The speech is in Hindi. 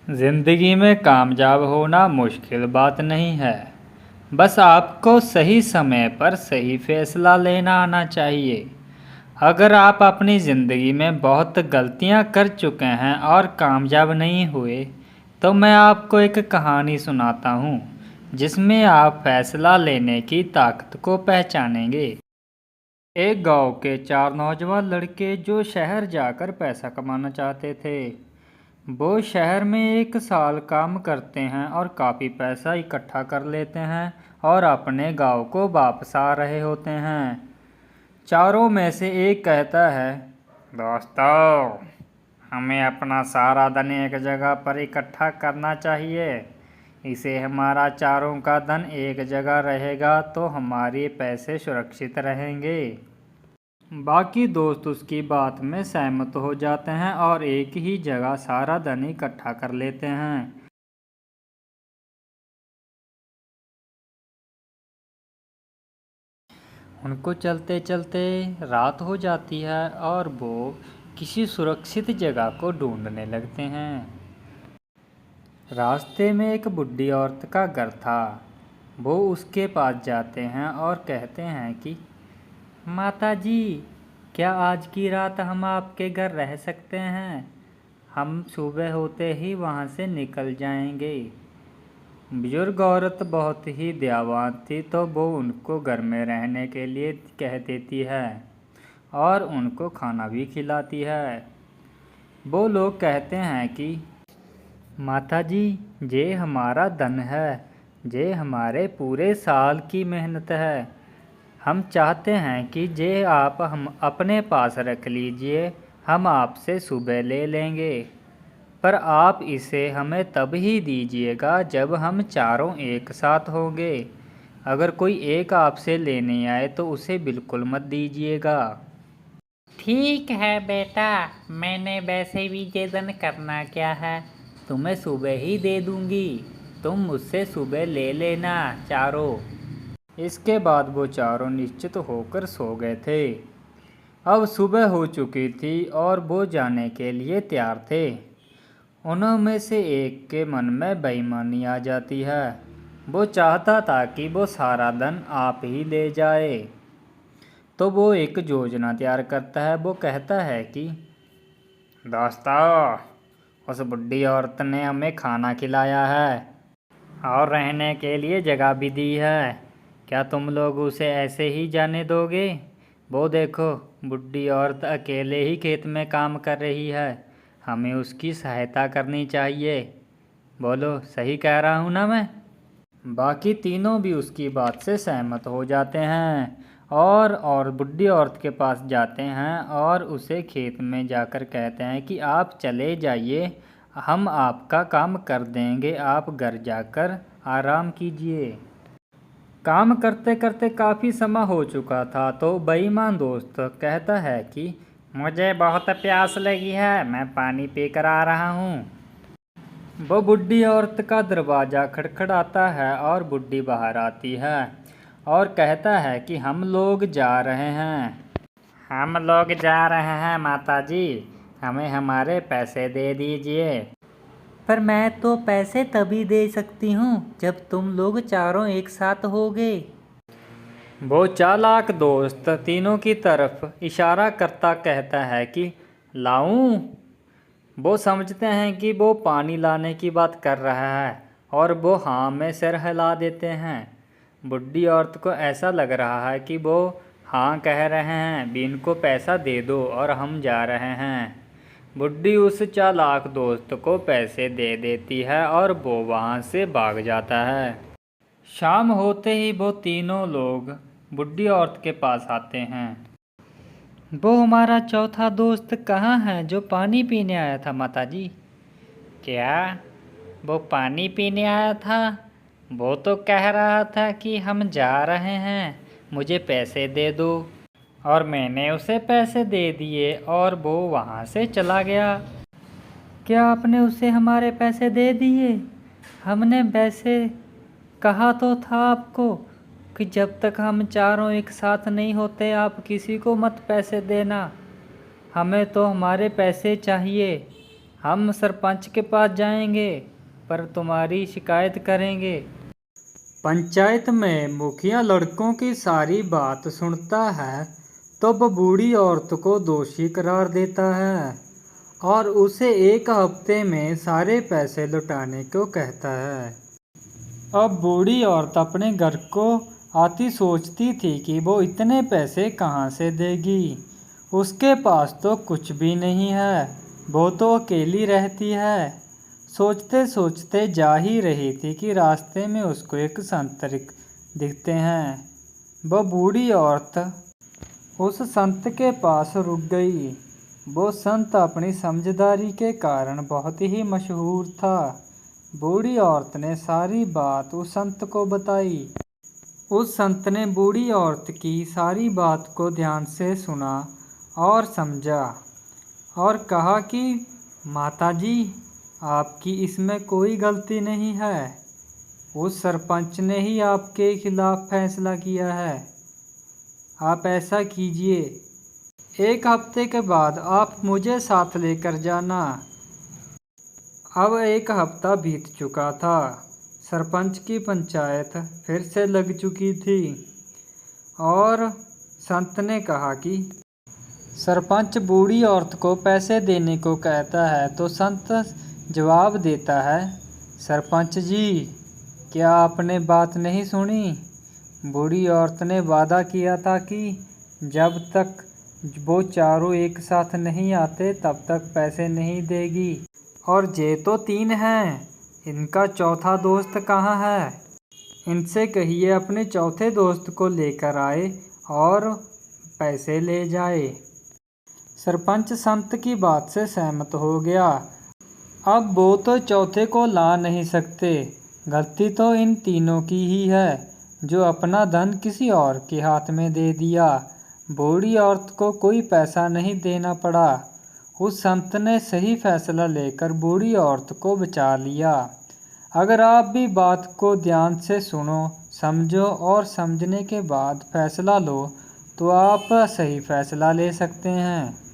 ज़िंदगी में कामयाब होना मुश्किल बात नहीं है। बस आपको सही समय पर सही फैसला लेना आना चाहिए। अगर आप अपनी ज़िंदगी में बहुत गलतियां कर चुके हैं और कामयाब नहीं हुए, तो मैं आपको एक कहानी सुनाता हूँ जिसमें आप फैसला लेने की ताकत को पहचानेंगे। एक गांव के चार नौजवान लड़के जो शहर जाकर पैसा कमाना चाहते थे। वो शहर में एक साल काम करते हैं और काफ़ी पैसा इकट्ठा कर लेते हैं और अपने गांव को वापस आ रहे होते हैं। चारों में से एक कहता है, दोस्तों, हमें अपना सारा धन एक जगह पर इकट्ठा करना चाहिए। इसे हमारा चारों का धन एक जगह रहेगा तो हमारे पैसे सुरक्षित रहेंगे। बाकी दोस्त उसकी बात में सहमत हो जाते हैं और एक ही जगह सारा धन इकट्ठा कर लेते हैं। उनको चलते चलते रात हो जाती है और वो किसी सुरक्षित जगह को ढूंढने लगते हैं। रास्ते में एक बूढ़ी औरत का घर था। वो उसके पास जाते हैं और कहते हैं कि माता जी, क्या आज की रात हम आपके घर रह सकते हैं? हम सुबह होते ही वहाँ से निकल जाएंगे। बुजुर्ग औरत बहुत ही दयावान थी तो वो उनको घर में रहने के लिए कह देती है और उनको खाना भी खिलाती है। वो लोग कहते हैं कि माता जी, ये हमारा धन है, ये हमारे पूरे साल की मेहनत है। हम चाहते हैं कि ये आप हम अपने पास रख लीजिए, हम आपसे सुबह ले लेंगे, पर आप इसे हमें तब ही दीजिएगा जब हम चारों एक साथ होंगे। अगर कोई एक आपसे लेने आए तो उसे बिल्कुल मत दीजिएगा। ठीक है बेटा, मैंने वैसे भी जेदन करना क्या है, तुम्हें सुबह ही दे दूंगी। तुम मुझसे सुबह ले लेना चारों। इसके बाद वो चारों निश्चित होकर सो गए थे। अब सुबह हो चुकी थी और वो जाने के लिए तैयार थे। उनमें से एक के मन में बेईमानी आ जाती है। वो चाहता था कि वो सारा धन आप ही ले जाए। तो वो एक योजना तैयार करता है। वो कहता है कि दोस्तों, उस बुढ़ी औरत ने हमें खाना खिलाया है और रहने के लिए जगह भी दी है। क्या तुम लोग उसे ऐसे ही जाने दोगे? वो देखो, बुढ़ी औरत अकेले ही खेत में काम कर रही है। हमें उसकी सहायता करनी चाहिए। बोलो, सही कह रहा हूँ ना मैं? बाकी तीनों भी उसकी बात से सहमत हो जाते हैं और बुढ़ी औरत के पास जाते हैं और उसे खेत में जाकर कहते हैं कि आप चले जाइए, हम आपका काम कर देंगे, आप घर जाकर आराम कीजिए। काम करते करते काफ़ी समय हो चुका था तो बेईमान दोस्त कहता है कि मुझे बहुत प्यास लगी है, मैं पानी पीकर आ रहा हूँ। वो बुढ़ी औरत का दरवाज़ा खटखटाता है और बुढ़ी बाहर आती है और कहता है कि हम लोग जा रहे हैं। हम लोग जा रहे हैं माता जी, हमें हमारे पैसे दे दीजिए। पर मैं तो पैसे तभी दे सकती हूँ जब तुम लोग चारों एक साथ होगे। वो चालाक दोस्त तीनों की तरफ इशारा करता कहता है कि लाऊं। वो समझते हैं कि वो पानी लाने की बात कर रहा है और वो हाँ में सिर हिला देते हैं। बुढ़ी औरत को ऐसा लग रहा है कि वो हाँ कह रहे हैं, भी इनको पैसा दे दो और हम जा रहे हैं। बुढ़ी उस चालाक दोस्त को पैसे दे देती है और वो वहाँ से भाग जाता है। शाम होते ही वो तीनों लोग बुढ़ी औरत के पास आते हैं। वो हमारा चौथा दोस्त कहाँ है जो पानी पीने आया था माता जी? क्या वो पानी पीने आया था? वो तो कह रहा था कि हम जा रहे हैं, मुझे पैसे दे दो। और मैंने उसे पैसे दे दिए और वो वहाँ से चला गया। क्या आपने उसे हमारे पैसे दे दिए? हमने वैसे कहा तो था आपको कि जब तक हम चारों एक साथ नहीं होते आप किसी को मत पैसे देना। हमें तो हमारे पैसे चाहिए। हम सरपंच के पास जाएंगे, पर तुम्हारी शिकायत करेंगे। पंचायत में मुखिया लड़कों की सारी बात सुनता है तो वह बूढ़ी औरत को दोषी करार देता है और उसे 1 हफ्ते में सारे पैसे लौटाने को कहता है। अब बूढ़ी औरत अपने घर को आती सोचती थी कि वो इतने पैसे कहाँ से देगी। उसके पास तो कुछ भी नहीं है, वो तो अकेली रहती है। सोचते सोचते जा ही रही थी कि रास्ते में उसको एक संत दिखते हैं। वह बूढ़ी औरत उस संत के पास रुक गई। वो संत अपनी समझदारी के कारण बहुत ही मशहूर था। बूढ़ी औरत ने सारी बात उस संत को बताई। उस संत ने बूढ़ी औरत की सारी बात को ध्यान से सुना और समझा और कहा कि माताजी, आपकी इसमें कोई गलती नहीं है। उस सरपंच ने ही आपके खिलाफ फैसला किया है। आप ऐसा कीजिए, 1 हफ्ते के बाद आप मुझे साथ लेकर जाना। अब 1 हफ्ता बीत चुका था। सरपंच की पंचायत फिर से लग चुकी थी और संत ने कहा कि सरपंच बूढ़ी औरत को पैसे देने को कहता है तो संत जवाब देता है, सरपंच जी, क्या आपने बात नहीं सुनी? बूढ़ी औरत ने वादा किया था कि जब तक वो चारों एक साथ नहीं आते तब तक पैसे नहीं देगी। और ये तो 3 हैं, इनका चौथा दोस्त कहाँ है? इनसे कहिए अपने चौथे दोस्त को लेकर आए और पैसे ले जाए। सरपंच संत की बात से सहमत हो गया। अब वो तो चौथे को ला नहीं सकते। गलती तो इन तीनों की ही है जो अपना धन किसी और के हाथ में दे दिया। बूढ़ी औरत को कोई पैसा नहीं देना पड़ा। उस संत ने सही फैसला लेकर बूढ़ी औरत को बचा लिया। अगर आप भी बात को ध्यान से सुनो, समझो और समझने के बाद फैसला लो तो आप सही फैसला ले सकते हैं।